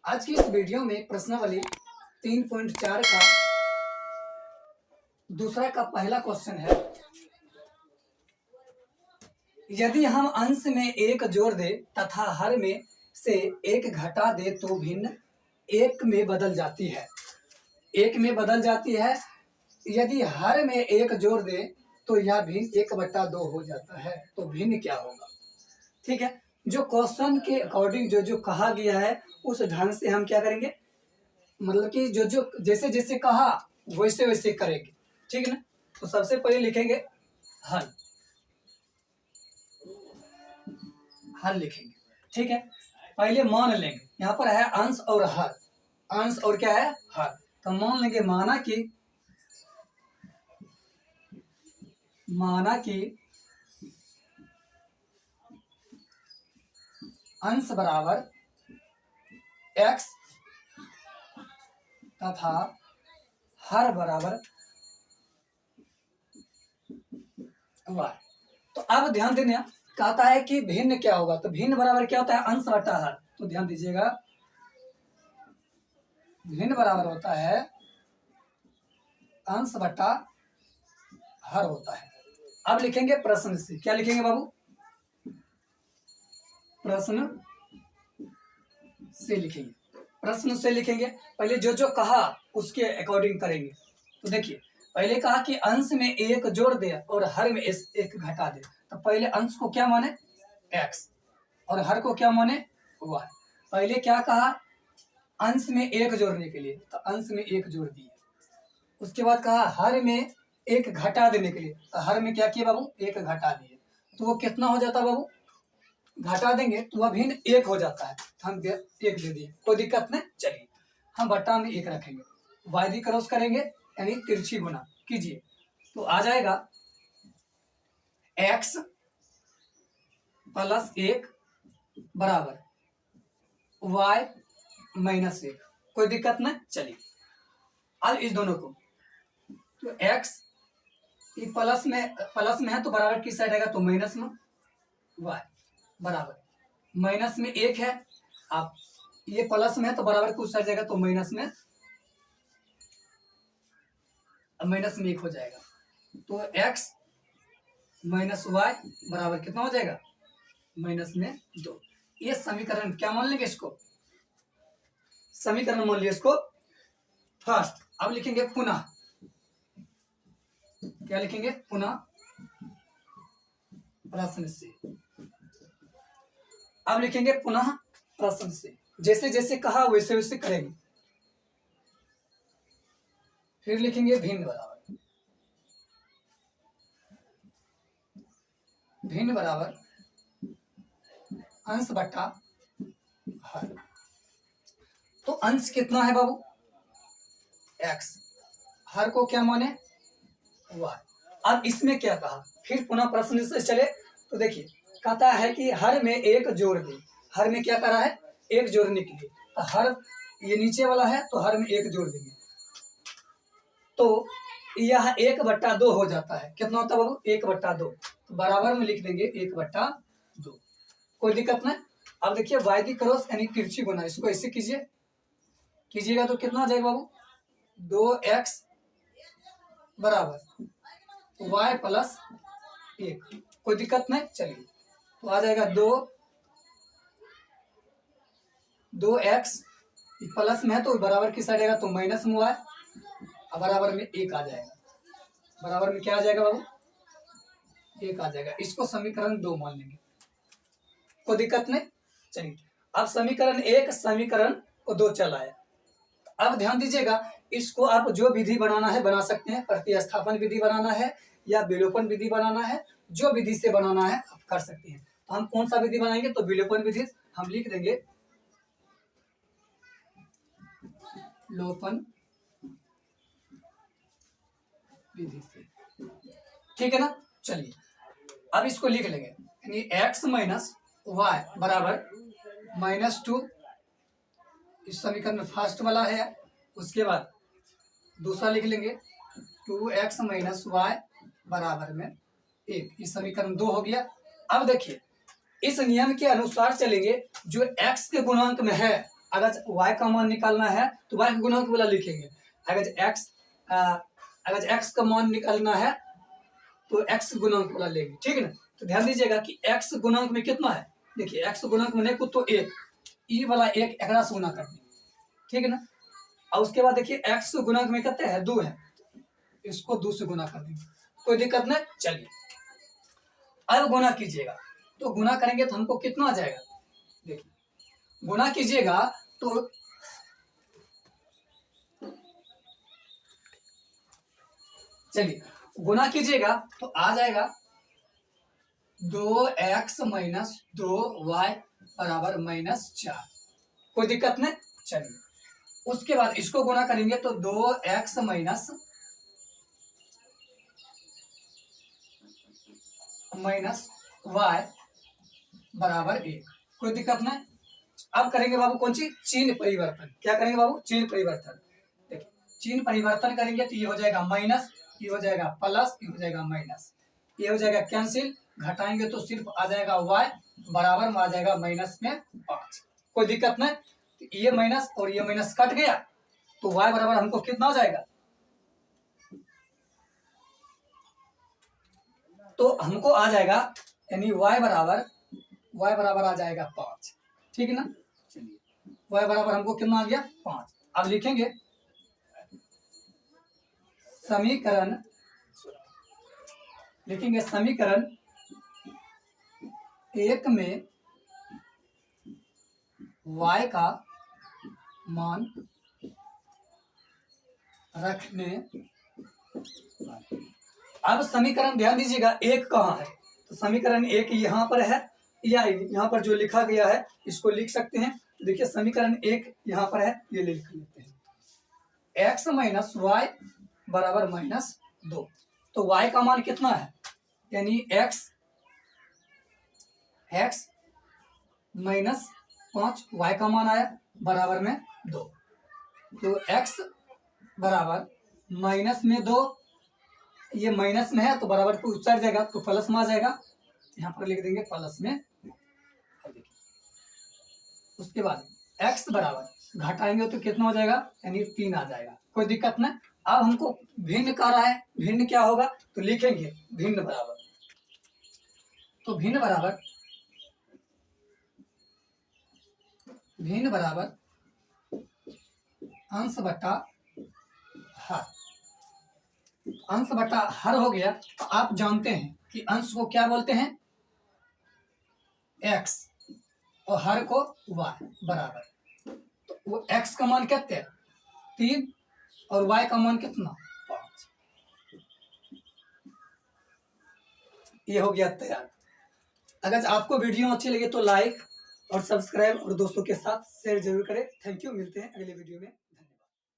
आज की इस वीडियो में प्रश्नावली 3.4 का दूसरा का पहला क्वेश्चन है, यदि हम अंश में एक जोड़ दे तथा हर में से एक घटा दे तो भिन्न एक में बदल जाती है। एक में बदल जाती है। यदि हर में एक जोड़ दे तो यह भिन्न 1/2 हो जाता है। तो भिन्न क्या होगा? ठीक है, जो क्वेश्चन के अकॉर्डिंग जो जो कहा गया है उस ढंग से हम क्या करेंगे, मतलब कि जो जो जैसे जैसे कहा वैसे वैसे करेंगे। ठीक है ना। तो सबसे पहले लिखेंगे हल, हल लिखेंगे। ठीक है, पहले मान लेंगे, यहाँ पर है अंश और हर, अंश और क्या है हर। तो मान लेंगे माना कि अंश बराबर x तथा हर बराबर y। तो अब ध्यान देना, कहता है कि भिन्न क्या होगा। तो भिन्न बराबर क्या होता है? अंश बटा हर। तो ध्यान दीजिएगा, भिन्न बराबर होता है अंश बटा हर होता है। अब लिखेंगे प्रश्न से। क्या लिखेंगे बाबू? प्रश्न से लिखेंगे, प्रश्न से लिखेंगे। पहले जो जो कहा उसके अकॉर्डिंग करेंगे। तो देखिए, पहले कहा कि अंश में एक जोड़ दे और हर में एक घटा दे। तो पहले अंश को क्या माने? x और हर को क्या माने? y। पहले क्या कहा? अंश में एक जोड़ने के लिए, तो अंश में एक जोड़ दिए। उसके बाद कहा हर में एक घटा देने के लिए, तो हर में क्या किया बाबू? एक घटा दिए। तो वो कितना हो जाता बाबू? घटा देंगे तो वह भिन्न एक हो जाता है। हम एक दे दिए, कोई दिक्कत नहीं। चलिए हम बट्टा में एक रखेंगे, वायदी क्रॉस करेंगे यानी तिरछी गुना कीजिए। तो आ जाएगा x + 1 बराबर y - 1। कोई दिक्कत नहीं। चलिए अब इस दोनों को, तो x ये प्लस में है तो बराबर किस साइड आएगा? तो माइनस में। y बराबर माइनस में 1 है, आप ये प्लस में है तो बराबर कुछ साइड जाएगा तो माइनस में 1 हो जाएगा। तो x - y बराबर कितना हो जाएगा? -2। ये समीकरण क्या मान लेंगे? इसको समीकरण मान लिया इसको फर्स्ट। अब लिखेंगे पुनः, क्या लिखेंगे? पुनः प्रश्न से। अब लिखेंगे पुनः प्रश्न से, जैसे जैसे कहा वैसे वैसे करेंगे। फिर लिखेंगे भिन्न बराबर अंश बटा हर। तो अंश कितना है बाबू? x, हर को क्या माने? y। अब इसमें क्या कहा? फिर पुनः प्रश्न से चले तो देखिए, कहता है कि हर में एक जोड़ दे। हर में क्या करा है? एक जोड़ने के लिए। तो हर ये नीचे वाला है तो हर में एक जोड़ देंगे तो यह 1/2 हो जाता है। कितना होता है बाबू? 1/2। तो बराबर में लिख देंगे 1/2। कोई दिक्कत नहीं। अब देखिए वायदी क्रॉस यानी तिरछी गुना, इसको ऐसे कीजिएगा तो कितना आ जाएगा बाबू? 2x बराबर y + 1। कोई दिक्कत नहीं। चलिए तो आ जाएगा 2x प्लस में है तो बराबर किस साइड आएगा? तो माइनस में y, बराबर में 1 आ जाएगा। बराबर में क्या आ जाएगा बाबू? 1 आ जाएगा। इसको समीकरण 2 मान लेंगे, कोई दिक्कत नहीं। चलिए अब समीकरण 1 समीकरण 2 चल आया। अब ध्यान दीजिएगा, इसको आप जो विधि बनाना है बना सकते हैं। प्रतिस्थापन विधि बनाना है या विलोपन विधि बनाना है, जो विधि से बनाना है आप कर सकते हैं। तो हम कौन सा विधि बनाएंगे? तो विलोपन विधि हम लिख देंगे, लोपन विधि से। ठीक है ना। चलिए अब इसको लिख लेंगे, यानी x - y बराबर -2। इस समीकरण में फर्स्ट वाला है। उसके बाद दूसरा लिख लेंगे 2x - y बराबर में 1। इस समीकरण 2 हो गया। अब देखिए इस नियम के अनुसार चलेंगे, जो x के गुणांक में है अगर y का मान निकालना है तो y का गुणांक वाला लिखेंगे। अगर x का मान निकालना है तो x गुणांक वाला लेंगे, ठीक है ना। तो ध्यान दीजिएगा कि x गुणांक में कितना है, देखिए x गुणांक में देखो तो 1, ई वाला 1 एकरा से गुना कर देंगे, ठीक है ना। और उसके बाद देखिए x गुणांक में कितने है, 2 है, इसको 2 से गुना कर देंगे, कोई दिक्कत नहीं। चलिए अब गुना कीजिएगा, तो गुना करेंगे तो हमको कितना आ जाएगा, देखिए गुना कीजिएगा तो चलिए गुना कीजिएगा तो आ जाएगा 2x माइनस 2y बराबर -4, कोई दिक्कत नहीं। चलिए उसके बाद इसको गुना करेंगे तो 2x माइनस y बराबर 1, कोई दिक्कत नहीं। अब करेंगे बाबू कौन सी, चिन्ह परिवर्तन। क्या करेंगे बाबू, चिन्ह परिवर्तन। देखिए चिन्ह परिवर्तन करेंगे तो ये हो जाएगा माइनस, ये हो जाएगा प्लस, ये हो जाएगा माइनस, ये हो जाएगा कैंसिल, घटाएंगे तो सिर्फ आ जाएगा y बराबर में आ जाएगा -5, कोई दिक्कत नहीं। तो ये माइनस और ये माइनस कट गया तो y बराबर हमको कितना हो जाएगा, तो हमको आ जाएगा यानी y बराबर आ जाएगा 5, ठीक है ना। चलिए y बराबर हमको कितना आ गया 5। अब लिखेंगे समीकरण, लिखेंगे समीकरण 1 में y का मान रखने। अब समीकरण ध्यान दीजिएगा 1 कहाँ है, तो समीकरण 1 यहाँ पर है, या यहाँ पर जो लिखा गया है इसको लिख सकते हैं। देखिए समीकरण 1 यहाँ पर है, ये लिख लेते हैं, x माइनस y बराबर -2। तो y का मान कितना है, यानी x माइनस 5, y का मान आया बराबर में 2। तो x बराबर माइनस में 2, ये माइनस में है तो बराबर को उचर जाएगा तो प्लस में आ जाएगा, यहाँ पर लिख देंगे प्लस में। उसके बाद x बराबर घटाएंगे तो कितना हो जाएगा, यानी 3 आ जाएगा, कोई दिक्कत नहीं। अब हमको भिन्न कह रहा है, भिन्न क्या होगा तो लिखेंगे भिन्न बराबर, तो भिन्न बराबर अंश बटा हर। अंश बटा हर हो गया तो आप जानते हैं कि अंश को क्या बोलते हैं, x, और हर को y बराबर। तो वो x का मान कितना है 3 और y का मान कितना 5, ये हो गया तैयार। अगर आपको वीडियो अच्छी लगे तो लाइक और सब्सक्राइब और दोस्तों के साथ शेयर जरूर करें। थैंक यू, मिलते हैं अगले वीडियो में।